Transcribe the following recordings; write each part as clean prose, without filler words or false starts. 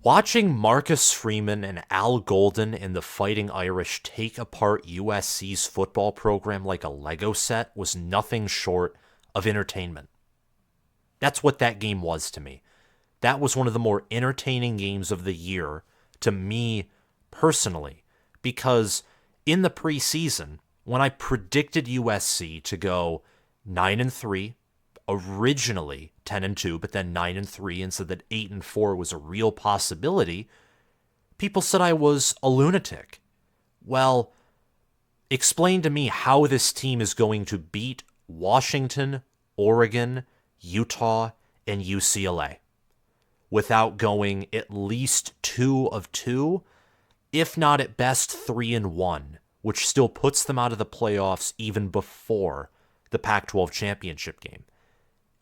Watching Marcus Freeman and Al Golden and the Fighting Irish take apart USC's football program like a Lego set was nothing short of entertainment. That's what that game was to me. That was one of the more entertaining games of the year to me personally, because in the preseason, when I predicted USC to go 9-3, originally 10-2, but then 9-3, and said that 8-4 was a real possibility, people said I was a lunatic. Well, explain to me how this team is going to beat Washington, Oregon, Utah, and UCLA without going at least 2 of 2, if not at best 3-1, which still puts them out of the playoffs even before the Pac-12 championship game.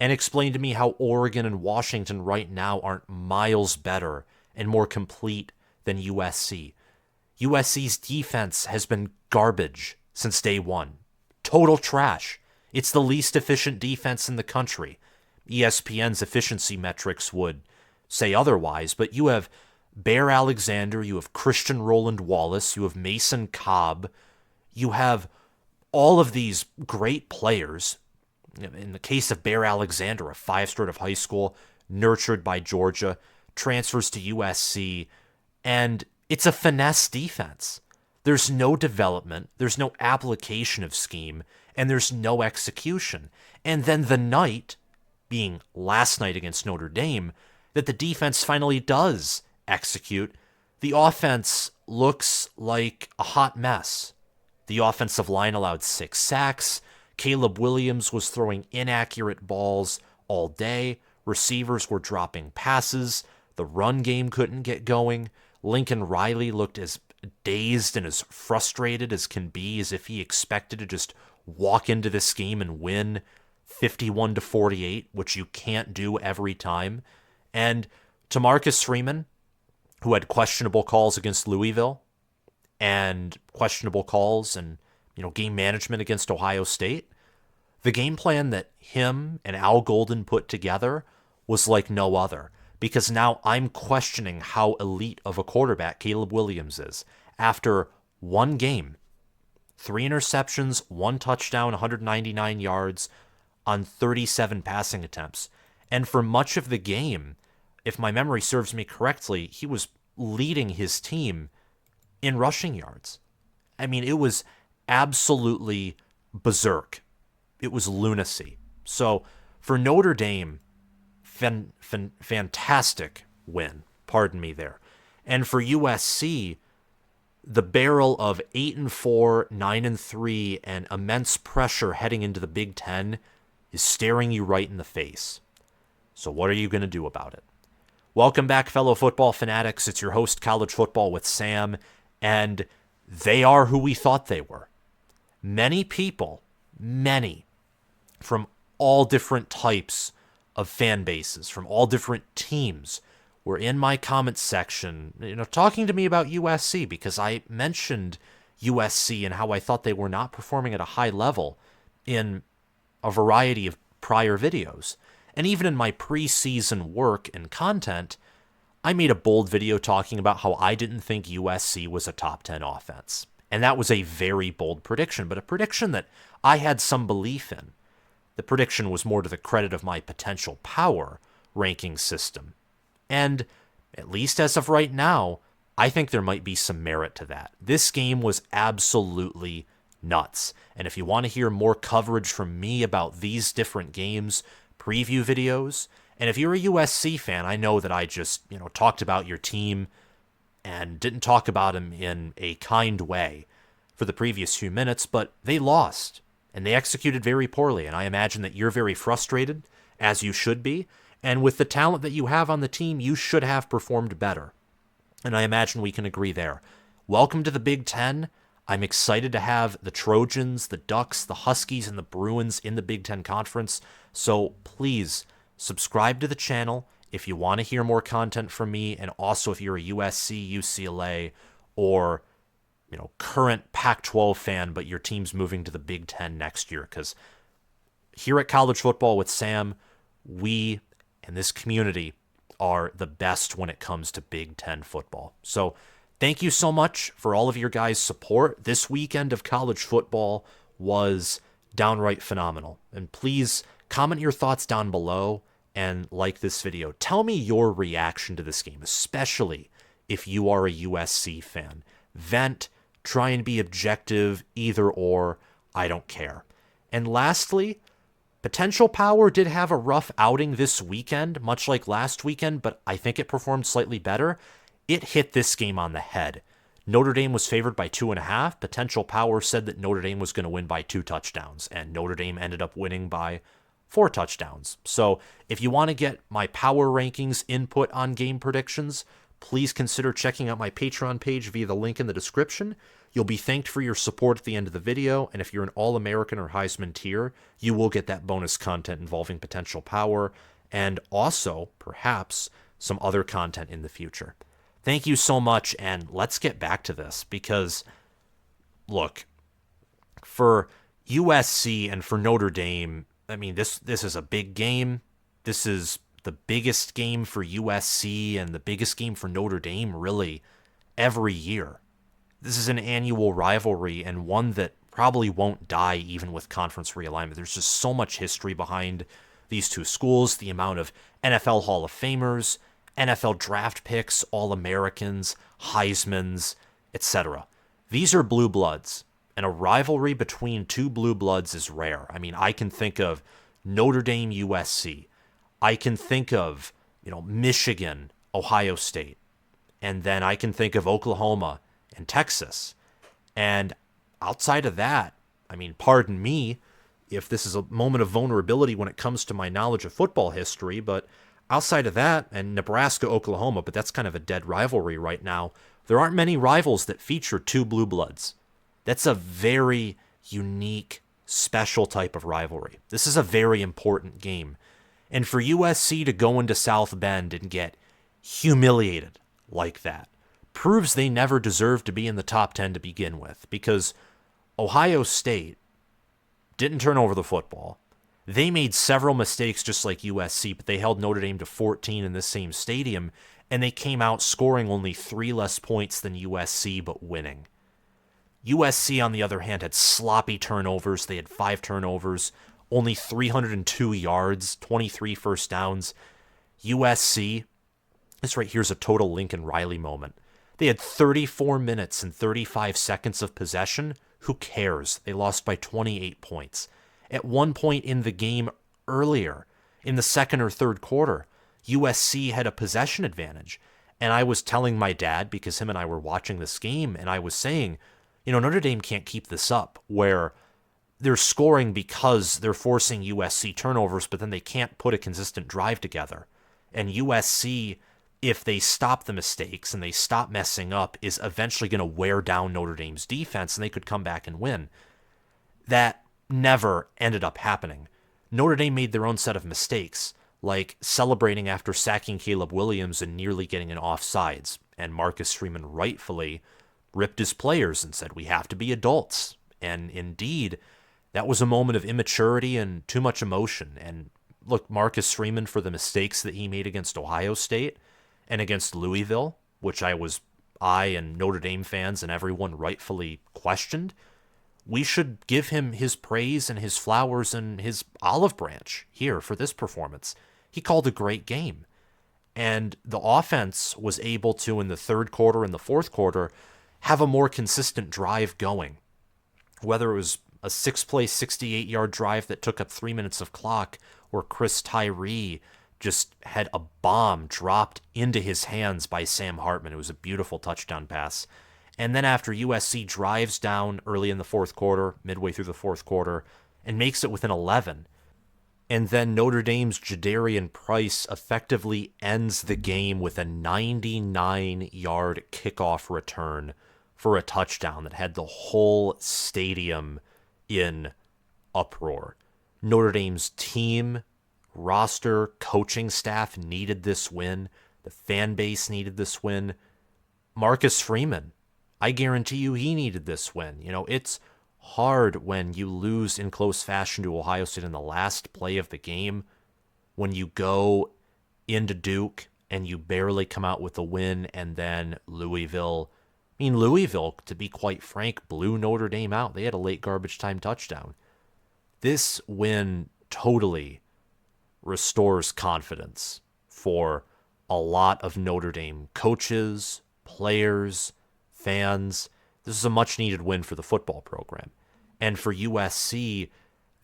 And explain to me how Oregon and Washington right now aren't miles better and more complete than USC. USC's defense has been garbage since day one. Total trash. It's the least efficient defense in the country. ESPN's efficiency metrics would say otherwise, but you have Bear Alexander, you have Christian Roland Wallace, you have Mason Cobb, you have all of these great players. In the case of Bear Alexander, a 5-star out of high school, nurtured by Georgia, transfers to USC, and it's a finesse defense. There's no development, there's no application of scheme, and there's no execution. And then the night, being last night against Notre Dame, that the defense finally does execute, the offense looks like a hot mess. The offensive line allowed 6 sacks. Caleb Williams was throwing inaccurate balls all day. Receivers were dropping passes. The run game couldn't get going. Lincoln Riley looked as dazed and as frustrated as can be, as if he expected to just walk into this game and win 51-48, which you can't do every time. And to Marcus Freeman, who had questionable calls against Louisville and questionable calls and game management against Ohio State, the game plan that him and Al Golden put together was like no other, because now I'm questioning how elite of a quarterback Caleb Williams is. After one game, 3 interceptions, 1 touchdown, 199 yards on 37 passing attempts. And for much of the game, if my memory serves me correctly, he was leading his team in rushing yards. I mean, it was absolutely berserk. It was lunacy. So for Notre Dame, fantastic win. Pardon me there. And for USC, the barrel of 8-4, 9-3, and immense pressure heading into the Big Ten is staring you right in the face. So what are you going to do about it? Welcome back, fellow football fanatics. It's your host, College Football with Sam, and they are who we thought they were. Many people, from all different types of fan bases, from all different teams, were in my comments section, talking to me about USC, because I mentioned USC and how I thought they were not performing at a high level in a variety of prior videos. And even in my preseason work and content, I made a bold video talking about how I didn't think USC was a top 10 offense. And that was a very bold prediction, but a prediction that I had some belief in. The prediction was more to the credit of my potential power ranking system. And at least as of right now, I think there might be some merit to that. This game was absolutely nuts. And if you want to hear more coverage from me about these different games, preview videos, and if you're a USC fan, I know that I just, talked about your team and didn't talk about them in a kind way for the previous few minutes, but they lost, and they executed very poorly, and I imagine that you're very frustrated, as you should be, and with the talent that you have on the team, you should have performed better, and I imagine we can agree there. Welcome to the Big Ten. I'm excited to have the Trojans, the Ducks, the Huskies, and the Bruins in the Big Ten Conference, so please subscribe to the channel if you want to hear more content from me, and also if you're a USC, UCLA, or current Pac-12 fan, but your team's moving to the Big Ten next year, because here at College Football with Sam, we and this community are the best when it comes to Big Ten football. So thank you so much for all of your guys' support. This weekend of college football was downright phenomenal. And please comment your thoughts down below and like this video. Tell me your reaction to this game, especially if you are a USC fan. Vent, try and be objective, either or, I don't care. And lastly, Potential Power did have a rough outing this weekend, much like last weekend, but I think it performed slightly better. It hit this game on the head. Notre Dame was favored by 2.5. Potential Power said that Notre Dame was going to win by 2 touchdowns, and Notre Dame ended up winning by 4 touchdowns. So if you want to get my power rankings input on game predictions, please consider checking out my Patreon page via the link in the description. You'll be thanked for your support at the end of the video, and if you're an All-American or Heisman tier, you will get that bonus content involving Potential Power, and also, perhaps, some other content in the future. Thank you so much, and let's get back to this, because, look, for USC and for Notre Dame, I mean, this is a big game. This is the biggest game for USC and the biggest game for Notre Dame, really, every year. This is an annual rivalry and one that probably won't die even with conference realignment. There's just so much history behind these two schools, the amount of NFL Hall of Famers, NFL draft picks, All-Americans, Heismans, etc. These are blue bloods, and a rivalry between two blue bloods is rare. I mean, I can think of Notre Dame, USC. I can think of, Michigan, Ohio State. And then I can think of Oklahoma and Texas. And outside of that, I mean, pardon me if this is a moment of vulnerability when it comes to my knowledge of football history, but outside of that, and Nebraska, Oklahoma, but that's kind of a dead rivalry right now, there aren't many rivals that feature two blue bloods. That's a very unique, special type of rivalry. This is a very important game. And for USC to go into South Bend and get humiliated like that proves they never deserved to be in the top 10 to begin with, because Ohio State didn't turn over the football. They made several mistakes just like USC, but they held Notre Dame to 14 in this same stadium, and they came out scoring only 3 less points than USC, but winning. USC, on the other hand, had sloppy turnovers. They had 5 turnovers, only 302 yards, 23 first downs. USC, this right here's a total Lincoln Riley moment. They had 34 minutes and 35 seconds of possession. Who cares? They lost by 28 points. At one point in the game earlier, in the second or third quarter, USC had a possession advantage. And I was telling my dad, because him and I were watching this game, and I was saying, Notre Dame can't keep this up, where they're scoring because they're forcing USC turnovers, but then they can't put a consistent drive together. And USC, if they stop the mistakes and they stop messing up, is eventually going to wear down Notre Dame's defense, and they could come back and win. That never ended up happening. Notre Dame made their own set of mistakes, like celebrating after sacking Caleb Williams and nearly getting an offsides, and Marcus Freeman rightfully ripped his players and said, "We have to be adults." And indeed, that was a moment of immaturity and too much emotion. And look, Marcus Freeman, for the mistakes that he made against Ohio State and against Louisville, which I and Notre Dame fans and everyone rightfully questioned, we should give him his praise and his flowers and his olive branch here for this performance. He called a great game. And the offense was able to, in the third quarter and the fourth quarter, have a more consistent drive going. Whether it was a 6-play, 68-yard drive that took up 3 minutes of clock, or Chris Tyree just had a bomb dropped into his hands by Sam Hartman. It was a beautiful touchdown pass. And then after USC drives down early in the fourth quarter, midway through the fourth quarter, and makes it within 11, and then Notre Dame's Jadarian Price effectively ends the game with a 99-yard kickoff return for a touchdown that had the whole stadium in uproar. Notre Dame's team, roster, coaching staff needed this win. The fan base needed this win. Marcus Freeman, I guarantee you he needed this win. It's hard when you lose in close fashion to Ohio State in the last play of the game, when you go into Duke and you barely come out with a win, and then Louisville, to be quite frank, blew Notre Dame out. They had a late garbage time touchdown. This win totally restores confidence for a lot of Notre Dame coaches, players, fans. This is a much needed win for the football program. And for USC,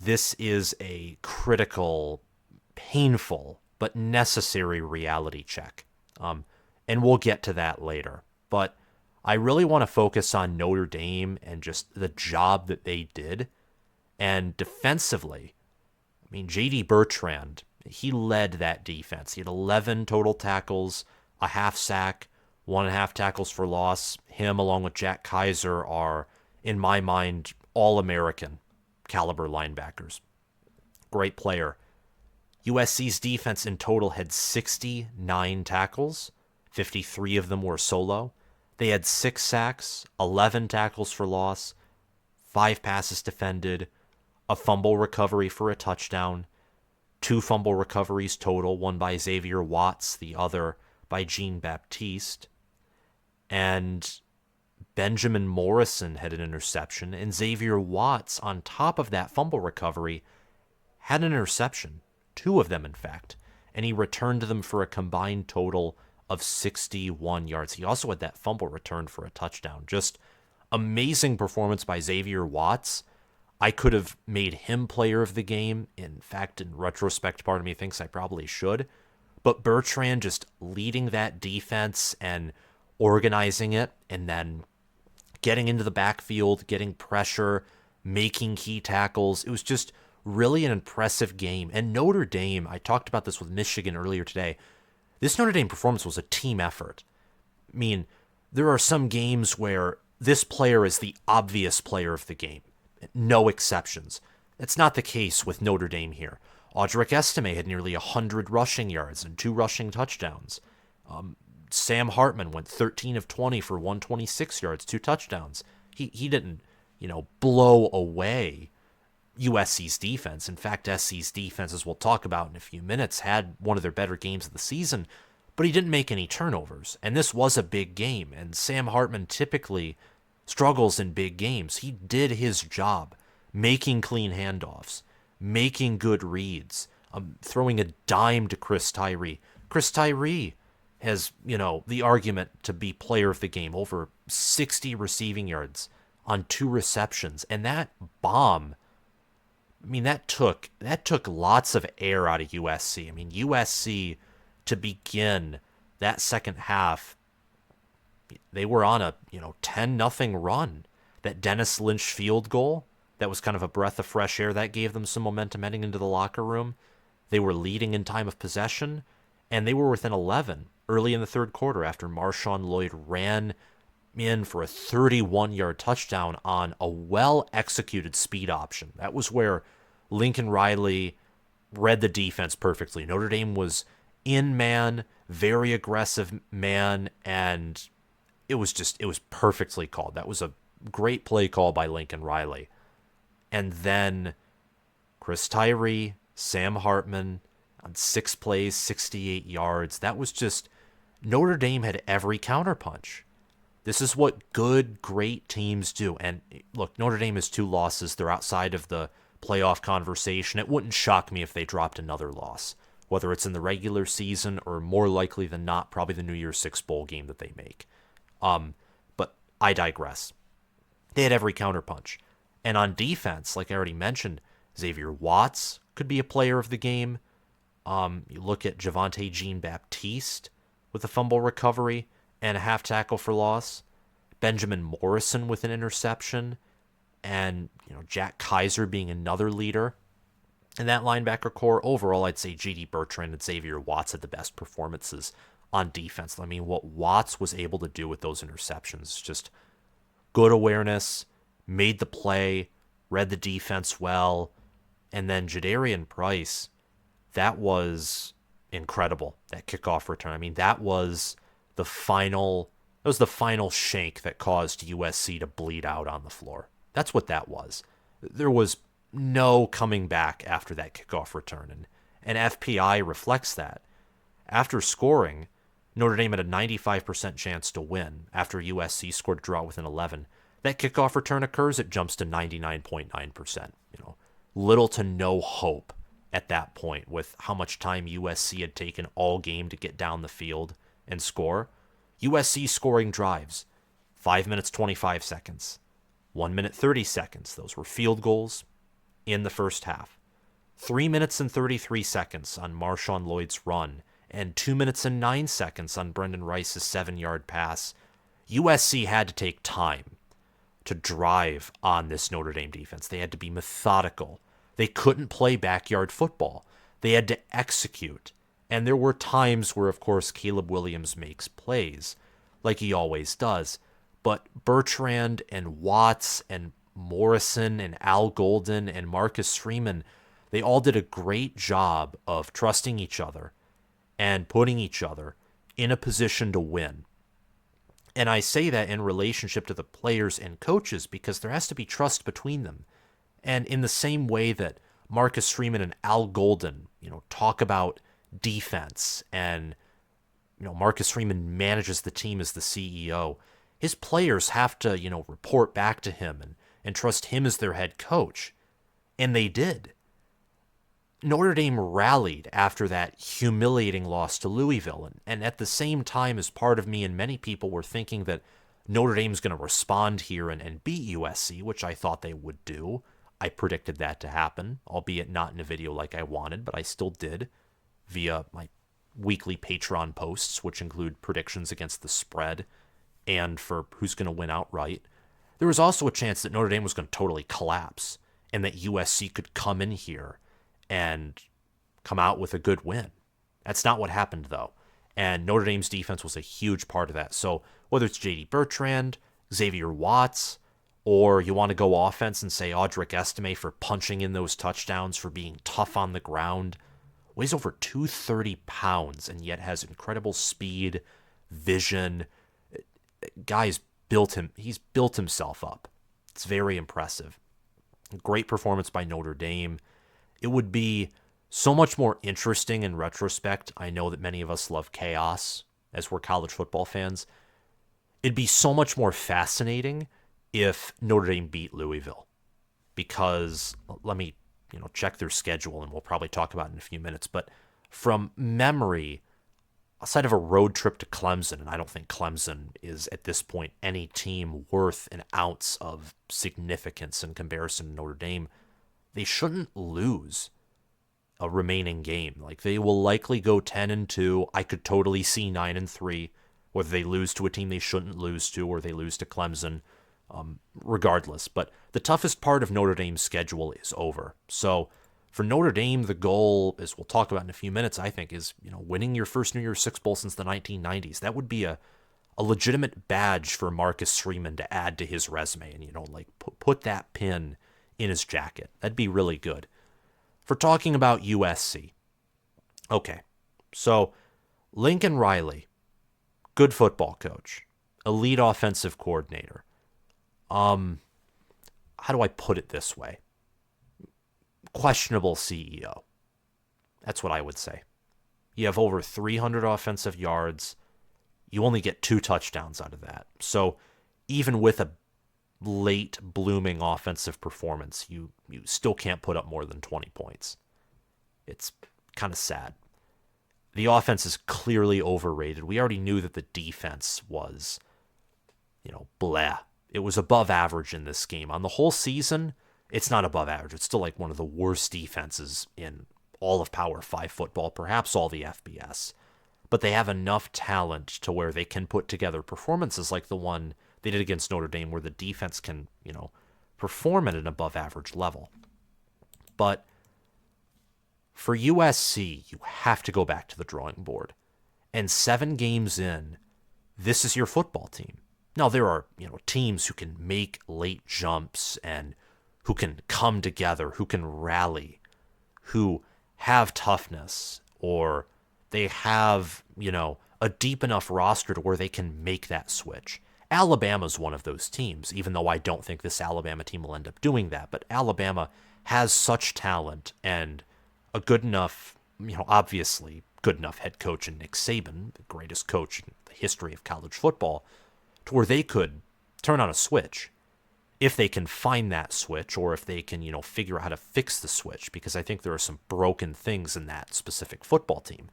this is a critical, painful, but necessary reality check. And we'll get to that later. But I really want to focus on Notre Dame and just the job that they did. And defensively, J.D. Bertrand, he led that defense. He had 11 total tackles, a half sack, 1.5 tackles for loss. Him, along with Jack Kaiser, are, in my mind, all-American caliber linebackers. Great player. USC's defense in total had 69 tackles. 53 of them were solo. They had 6 sacks, 11 tackles for loss, 5 passes defended, a fumble recovery for a touchdown, 2 fumble recoveries total, one by Xavier Watts, the other by Jean-Baptiste. And Benjamin Morrison had an interception, and Xavier Watts, on top of that fumble recovery, had an interception, 2 of them in fact, and he returned them for a combined total of 61 yards. He also had that fumble return for a touchdown. Just amazing performance by Xavier Watts. I could have made him player of the game. In fact, in retrospect, part of me thinks I probably should. But Bertrand just leading that defense and organizing it, and then getting into the backfield, getting pressure, making key tackles. It was just really an impressive game. And Notre Dame, I talked about this with Michigan earlier today, this Notre Dame performance was a team effort. There are some games where this player is the obvious player of the game. No exceptions. That's not the case with Notre Dame here. Audric Estime had nearly 100 rushing yards and 2 rushing touchdowns. Sam Hartman went 13 of 20 for 126 yards, 2 touchdowns. He didn't, blow away USC's defense. In fact, SC's defense, as we'll talk about in a few minutes, had one of their better games of the season, but he didn't make any turnovers. And this was a big game, and Sam Hartman typically struggles in big games. He did his job, making clean handoffs, making good reads, throwing a dime to Chris Tyree. Chris Tyree has, the argument to be player of the game, over 60 receiving yards on 2 receptions. And that bomb, that took lots of air out of USC. USC, to begin that second half, they were on a 10-0 run. That Dennis Lynch field goal, that was kind of a breath of fresh air. That gave them some momentum heading into the locker room. They were leading in time of possession, and they were within 11 early in the third quarter after Marshawn Lloyd ran in for a 31-yard touchdown on a well-executed speed option. That was where Lincoln Riley read the defense perfectly. Notre Dame was in man, very aggressive man, and it was perfectly called. That was a great play call by Lincoln Riley. And then Chris Tyree, Sam Hartman on 6 plays, 68 yards. That was just, Notre Dame had every counterpunch. This is what good, great teams do. And look, Notre Dame has 2 losses. They're outside of the playoff conversation. It wouldn't shock me if they dropped another loss, whether it's in the regular season or, more likely than not, probably the New Year's Six bowl game that they make. But I digress. They had every counterpunch. And on defense, like I already mentioned, Xavier Watts could be a player of the game. You look at Javonte Jean-Baptiste with a fumble recovery and a half tackle for loss. Benjamin Morrison with an interception. And, Jack Kaiser being another leader. And that linebacker core, overall, I'd say J.D. Bertrand and Xavier Watts had the best performances on defense. What Watts was able to do with those interceptions, just good awareness, made the play, read the defense well. And then Jadarian Price, that was incredible, that kickoff return. That was the final shank that caused USC to bleed out on the floor. That's what that was. There was no coming back after that kickoff return, and FPI reflects that. After scoring, Notre Dame had a 95% chance to win after USC scored a draw within 11. That kickoff return occurs, it jumps to 99.9%. Little to no hope at that point with how much time USC had taken all game to get down the field and score. USC scoring drives, 5 minutes 25 seconds, 1 minute 30 seconds. Those were field goals in the first half. 3 minutes and 33 seconds on Marshawn Lloyd's run, and 2 minutes and 9 seconds on Brendan Rice's 7-yard pass. USC had to take time to drive on this Notre Dame defense. They had to be methodical. They couldn't play backyard football. They had to execute. And there were times where, of course, Caleb Williams makes plays, like he always does. But Bertrand and Watts and Morrison and Al Golden and Marcus Freeman, they all did a great job of trusting each other and putting each other in a position to win. And I say that in relationship to the players and coaches because there has to be trust between them. And in the same way that Marcus Freeman and Al Golden, talk about defense and, Marcus Freeman manages the team as the CEO, his players have to, report back to him and trust him as their head coach. And they did. Notre Dame rallied after that humiliating loss to Louisville. And at the same time, as part of me and many people were thinking that Notre Dame's going to respond here and beat USC, which I thought they would do. I predicted that to happen, albeit not in a video like I wanted, but I still did via my weekly Patreon posts, which include predictions against the spread and for who's going to win outright. There was also a chance that Notre Dame was going to totally collapse and that USC could come in here and come out with a good win. That's not what happened, though. And Notre Dame's defense was a huge part of that. So whether it's J.D. Bertrand, Xavier Watts, or you want to go offense and say Audric Estime for punching in those touchdowns, for being tough on the ground, weighs over 230 pounds and yet has incredible speed, vision. He's built himself up. It's very impressive. Great performance by Notre Dame. It would be so much more interesting in retrospect. I know that many of us love chaos as we're college football fans. It'd be so much more fascinating if Notre Dame beat Louisville, because let me, check their schedule and we'll probably talk about it in a few minutes. But from memory, outside of a road trip to Clemson, and I don't think Clemson is at this point any team worth an ounce of significance in comparison to Notre Dame, they shouldn't lose a remaining game. Like, they will likely go 10-2. I could totally see 9-3, whether they lose to a team they shouldn't lose to or they lose to Clemson, regardless. But the toughest part of Notre Dame's schedule is over. So for Notre Dame, the goal, as we'll talk about in a few minutes, I think, is winning your first New Year's Six Bowl since the 1990s. That would be a legitimate badge for Marcus Freeman to add to his resume and, put that pin in his jacket. That'd be really good. For talking about USC. Okay, so Lincoln Riley, good football coach, elite offensive coordinator. How do I put it this way? Questionable CEO. That's what I would say. You have over 300 offensive yards. You only get 2 touchdowns out of that. So even with a late blooming offensive performance, you still can't put up more than 20 points. It's kind of sad. The offense is clearly overrated. We already knew that the defense was, bleh. It was above average in this game. On the whole season, it's not above average. It's still like one of the worst defenses in all of Power 5 football, perhaps all the FBS. But they have enough talent to where they can put together performances like the one they did against Notre Dame, where the defense can, perform at an above average level. But for USC, you have to go back to the drawing board. And 7 games in, this is your football team. Now, there are, teams who can make late jumps and who can come together, who can rally, who have toughness, or they have, a deep enough roster to where they can make that switch. Alabama's one of those teams, even though I don't think this Alabama team will end up doing that. But Alabama has such talent and a good enough, obviously, good enough head coach in Nick Saban, the greatest coach in the history of college football, to where they could turn on a switch if they can find that switch, or if they can, figure out how to fix the switch, because I think there are some broken things in that specific football team.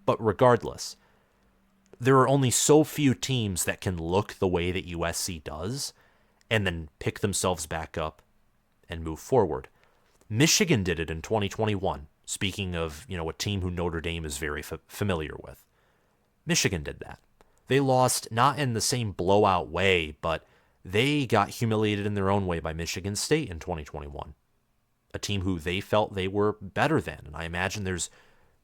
But regardless, there are only so few teams that can look the way that USC does and then pick themselves back up and move forward. Michigan did it in 2021. Speaking of, a team who Notre Dame is very familiar with. Michigan did that. They lost not in the same blowout way, but they got humiliated in their own way by Michigan State in 2021. A team who they felt they were better than. And I imagine there's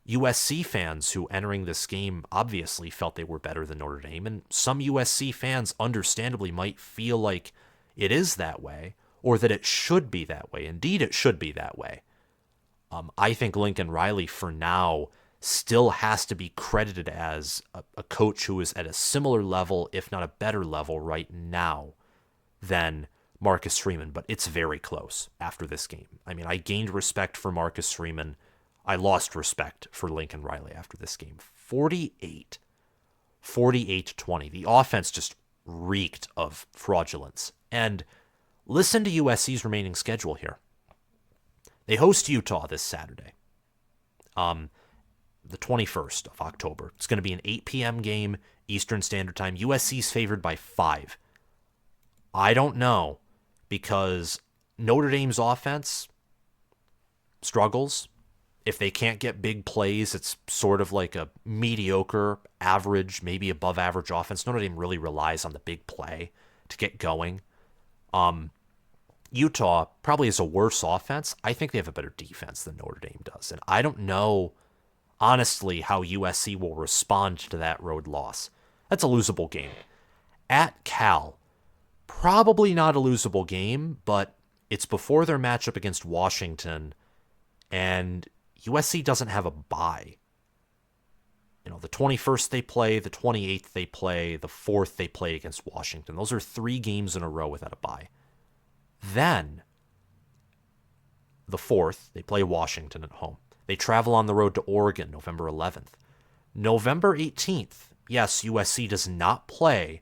USC fans who, entering this game, obviously felt they were better than Notre Dame. And some USC fans understandably might feel like it is that way, or that it should be that way. Indeed, it should be that way. I think Lincoln Riley, for now, still has to be credited as a coach who is at a similar level, if not a better level right now than Marcus Freeman, but it's very close after this game. I mean, I gained respect for Marcus Freeman. I lost respect for Lincoln Riley after this game. 48-20. The offense just reeked of fraudulence. And listen to USC's remaining schedule here. They host Utah this Saturday, the 21st of October. It's going to be an 8 p.m. game, Eastern Standard Time. USC's favored by 5. I don't know, because Notre Dame's offense struggles. If they can't get big plays, it's sort of like a mediocre, average, maybe above average offense. Notre Dame really relies on the big play to get going. Utah probably has a worse offense. I think they have a better defense than Notre Dame does. And I don't know, honestly, how USC will respond to that road loss. That's a losable game. At Cal, probably not a losable game, but it's before their matchup against Washington, and USC doesn't have a bye. The 21st they play, the 28th they play, the 4th they play against Washington. Those are 3 games in a row without a bye. Then, the 4th, they play Washington at home. They travel on the road to Oregon November 11th. November 18th, yes, USC does not play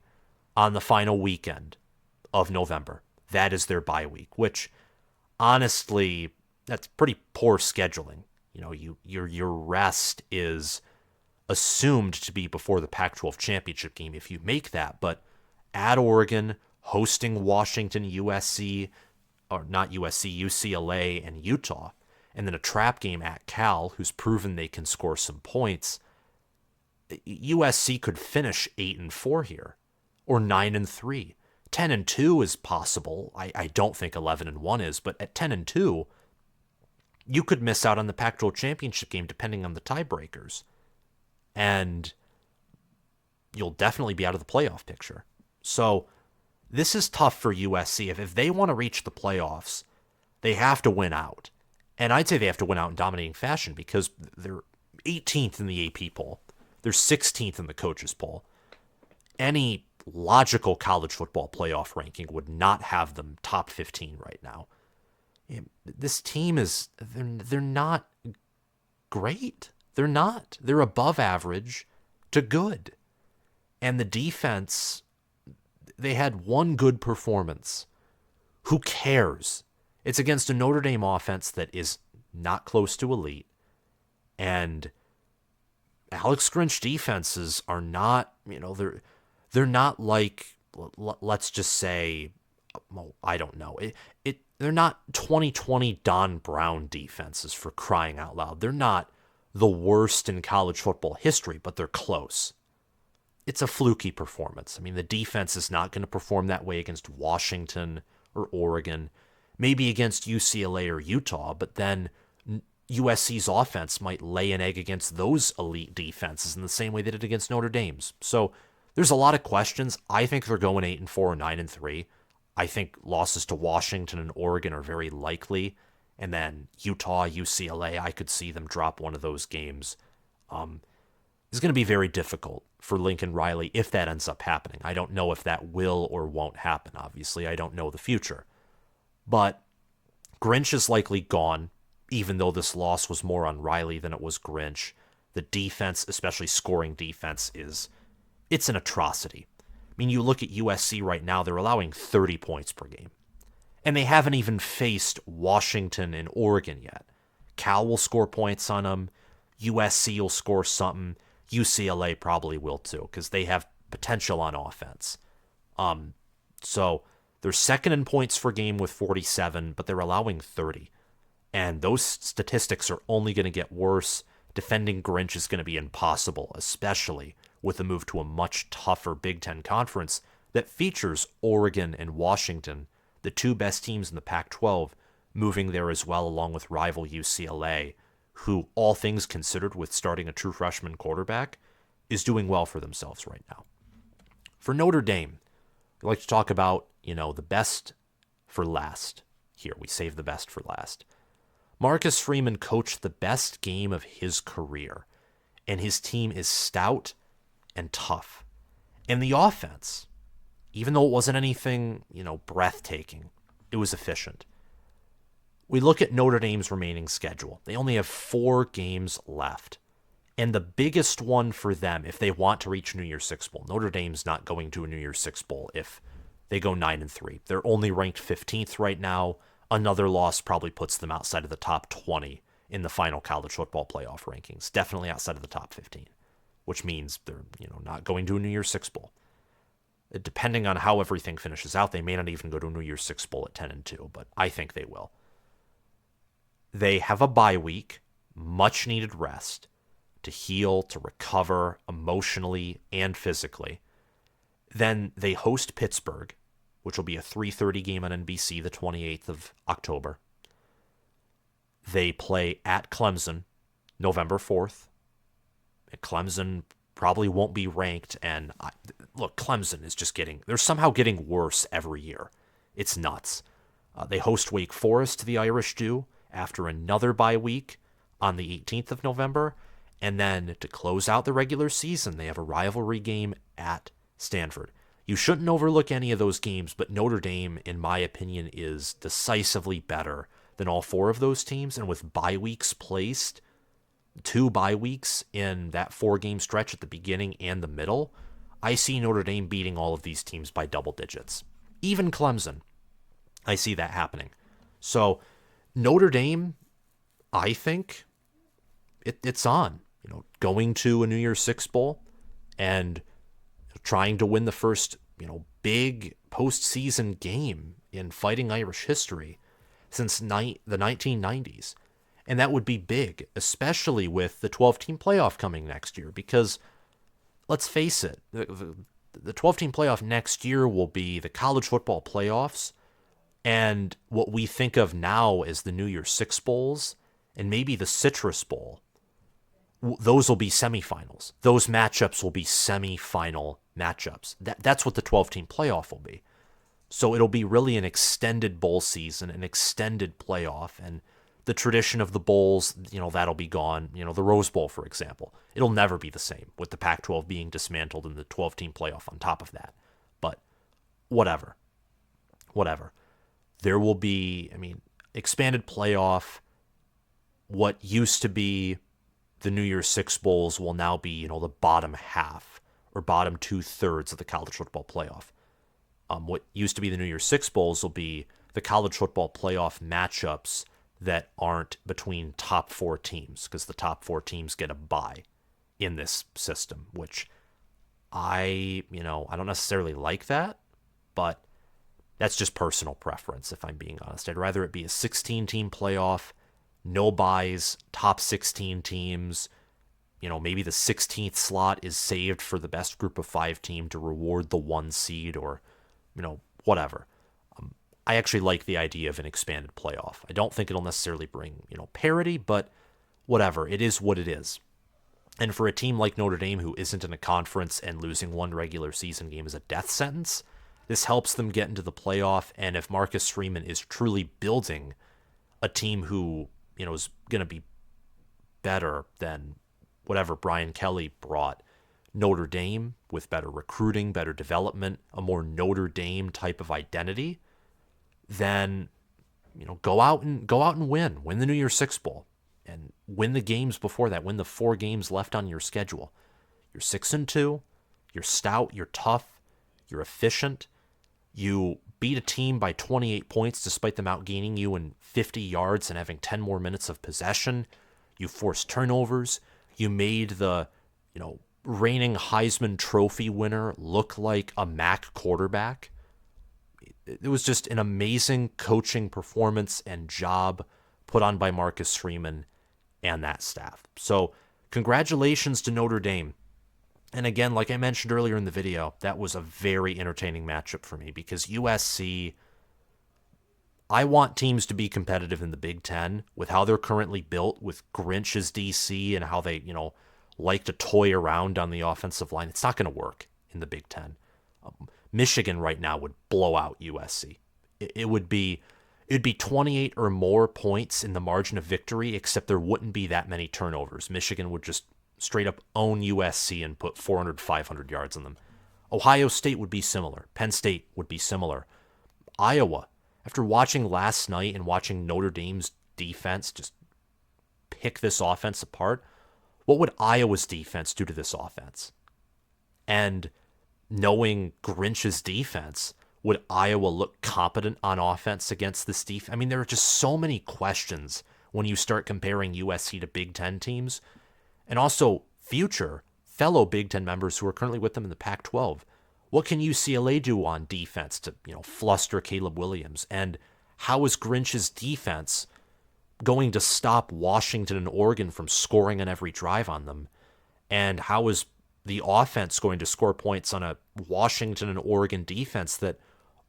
on the final weekend of November. That is their bye week, which, honestly, that's pretty poor scheduling. Your rest is assumed to be before the Pac-12 championship game if you make that, but at Oregon, hosting Washington, USC, or not USC, UCLA, and Utah, and then a trap game at Cal, who's proven they can score some points, USC could finish 8-4 here, or 9-3. 10-2 is possible. I don't think 11-1 is, but at 10-2, you could miss out on the Pac-12 championship game depending on the tiebreakers, and you'll definitely be out of the playoff picture. So this is tough for USC. If they want to reach the playoffs, they have to win out. And I'd say they have to win out in dominating fashion, because they're 18th in the AP poll. They're 16th in the coaches poll. Any logical college football playoff ranking would not have them top 15 right now. This team is, they're not great. They're not. They're above average to good. And the defense, they had one good performance. Who cares? It's against a Notre Dame offense that is not close to elite. And Alex Grinch defenses are not, they're not like, let's just say, well, I don't know. They're not 2020 Don Brown defenses, for crying out loud. They're not the worst in college football history, but they're close. It's a fluky performance. I mean, the defense is not going to perform that way against Washington or Oregon, maybe against UCLA or Utah, but then USC's offense might lay an egg against those elite defenses in the same way they did against Notre Dame's. So there's a lot of questions. I think they're going 8-4 or 9-3. I think losses to Washington and Oregon are very likely. And then Utah, UCLA, I could see them drop one of those games. It's going to be very difficult for Lincoln Riley if that ends up happening. I don't know if that will or won't happen, obviously. I don't know the future. But Grinch is likely gone, even though this loss was more on Riley than it was Grinch. The defense, especially scoring defense, it's an atrocity. I mean, you look at USC right now, they're allowing 30 points per game. And they haven't even faced Washington and Oregon yet. Cal will score points on them. USC will score something. UCLA probably will too, because they have potential on offense. So they're second in points per game with 47, but they're allowing 30. And those statistics are only going to get worse. Defending Grinch is going to be impossible, especially with the move to a much tougher Big Ten conference that features Oregon and Washington, the two best teams in the Pac-12, moving there as well, along with rival UCLA, who, all things considered, with starting a true freshman quarterback, is doing well for themselves right now. For Notre Dame, we like to talk about, the best for last. Here, we save the best for last. Marcus Freeman coached the best game of his career, and his team is stout and tough. And the offense, even though it wasn't anything, breathtaking, it was efficient. We look at Notre Dame's remaining schedule. They only have 4 games left. And the biggest one for them, if they want to reach New Year's Six Bowl, Notre Dame's not going to a New Year's Six Bowl if they go 9-3. They're only ranked 15th right now. Another loss probably puts them outside of the top 20 in the final college football playoff rankings. Definitely outside of the top 15, which means they're, not going to a New Year's Six Bowl. Depending on how everything finishes out, they may not even go to a New Year's Six Bowl at 10-2, but I think they will. They have a bye week, much needed rest to heal, to recover emotionally and physically. Then they host Pittsburgh, which will be a 3:30 game on NBC the 28th of October. They play at Clemson November 4th. Clemson probably won't be ranked, and look, Clemson is just they're somehow getting worse every year. It's nuts. They host Wake Forest, the Irish do, after another bye week on the 18th of November. And then to close out the regular season, they have a rivalry game at Stanford. You shouldn't overlook any of those games, but Notre Dame, in my opinion, is decisively better than all 4 of those teams. And with bye weeks placed, 2 bye weeks in that 4-game stretch at the beginning and the middle, I see Notre Dame beating all of these teams by double digits. Even Clemson, I see that happening. So Notre Dame, I think it's on. Going to a New Year's Six Bowl and trying to win the first, big postseason game in Fighting Irish history since the 1990s. And that would be big, especially with the 12-team playoff coming next year, because let's face it, the 12-team playoff next year will be the college football playoffs and what we think of now as the New Year's Six Bowls and maybe the Citrus Bowl. Those will be semifinals. Those matchups will be semifinal matchups. That's what the 12-team playoff will be. So it'll be really an extended bowl season, an extended playoff, and the tradition of the bowls, that'll be gone. The Rose Bowl, for example. It'll never be the same with the Pac-12 being dismantled and the 12-team playoff on top of that. But whatever. There will be, expanded playoff. What used to be the New Year's Six Bowls will now be, the bottom half or bottom 2/3 of the college football playoff. What used to be the New Year's Six Bowls will be the college football playoff matchups that aren't between top 4 teams, because the top 4 teams get a bye in this system, which I don't necessarily like that, but that's just personal preference, if I'm being honest. I'd rather it be a 16-team playoff, no byes, top 16 teams. Maybe the 16th slot is saved for the best group of 5 team to reward the 1 seed or, whatever. I actually like the idea of an expanded playoff. I don't think it'll necessarily bring, parity, but whatever. It is what it is. And for a team like Notre Dame, who isn't in a conference and losing 1 regular season game is a death sentence, this helps them get into the playoff. And if Marcus Freeman is truly building a team who, is going to be better than whatever Brian Kelly brought Notre Dame, with better recruiting, better development, a more Notre Dame type of identity, then go out and win the New Year's Six Bowl and win the games before that. Win the 4 games left on your schedule. You're 6-2. You're stout. You're tough. You're efficient. You beat a team by 28 points despite them outgaining you in 50 yards and having 10 more minutes of possession. You forced turnovers. You made the, reigning Heisman Trophy winner look like a MAC quarterback. It was just an amazing coaching performance and job put on by Marcus Freeman and that staff. So congratulations to Notre Dame. And again, like I mentioned earlier in the video, that was a very entertaining matchup for me because USC, I want teams to be competitive in the Big Ten with how they're currently built with Grinch's DC and how they, like to toy around on the offensive line. It's not going to work in the Big Ten. Michigan right now would blow out USC. It'd be 28 or more points in the margin of victory, except there wouldn't be that many turnovers. Michigan would just straight up own USC and put 400, 500 yards on them. Ohio State would be similar. Penn State would be similar. Iowa, after watching last night and watching Notre Dame's defense just pick this offense apart, what would Iowa's defense do to this offense? And knowing Grinch's defense, would Iowa look competent on offense against this defense? I mean, there are just so many questions when you start comparing USC to Big Ten teams. And also future fellow Big Ten members who are currently with them in the Pac-12. What can UCLA do on defense to, fluster Caleb Williams? And how is Grinch's defense going to stop Washington and Oregon from scoring on every drive on them? And how is the offense going to score points on a Washington and Oregon defense that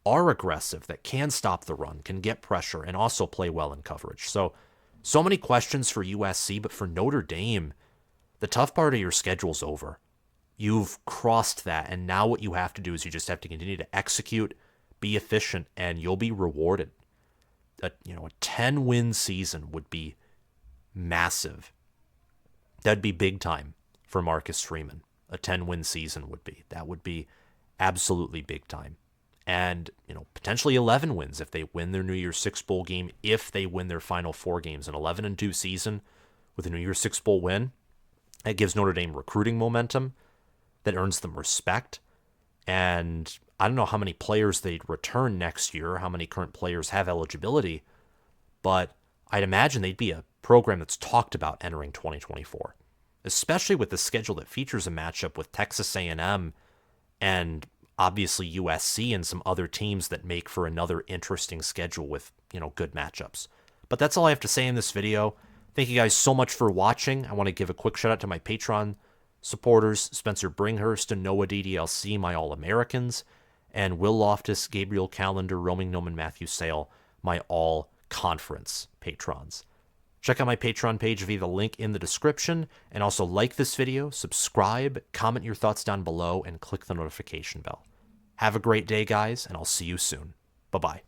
are aggressive, that can stop the run, can get pressure, and also play well in coverage? So many questions for USC, but for Notre Dame, the tough part of your schedule's over. You've crossed that, and now what you have to do is you just have to continue to execute, be efficient, and you'll be rewarded. A 10-win season would be massive. That'd be big time for Marcus Freeman. A 10-win season would be. That would be absolutely big time. And, potentially 11 wins if they win their New Year's Six Bowl game, if they win their final 4 games. An 11-2 season with a New Year's Six Bowl win. That gives Notre Dame recruiting momentum that earns them respect. And I don't know how many players they'd return next year, how many current players have eligibility, but I'd imagine they'd be a program that's talked about entering 2024, especially with the schedule that features a matchup with Texas A&M and obviously USC and some other teams that make for another interesting schedule with, good matchups. But that's all I have to say in this video. Thank you guys so much for watching. I want to give a quick shout out to my Patreon supporters, Spencer Bringhurst and Noah DDLC, my All-Americans, and Will Loftus, Gabriel Calendar, Roaming Gnome, and Matthew Sale, my All-Conference patrons. Check out my Patreon page via the link in the description, and also like this video, subscribe, comment your thoughts down below, and click the notification bell. Have a great day, guys, and I'll see you soon. Bye-bye.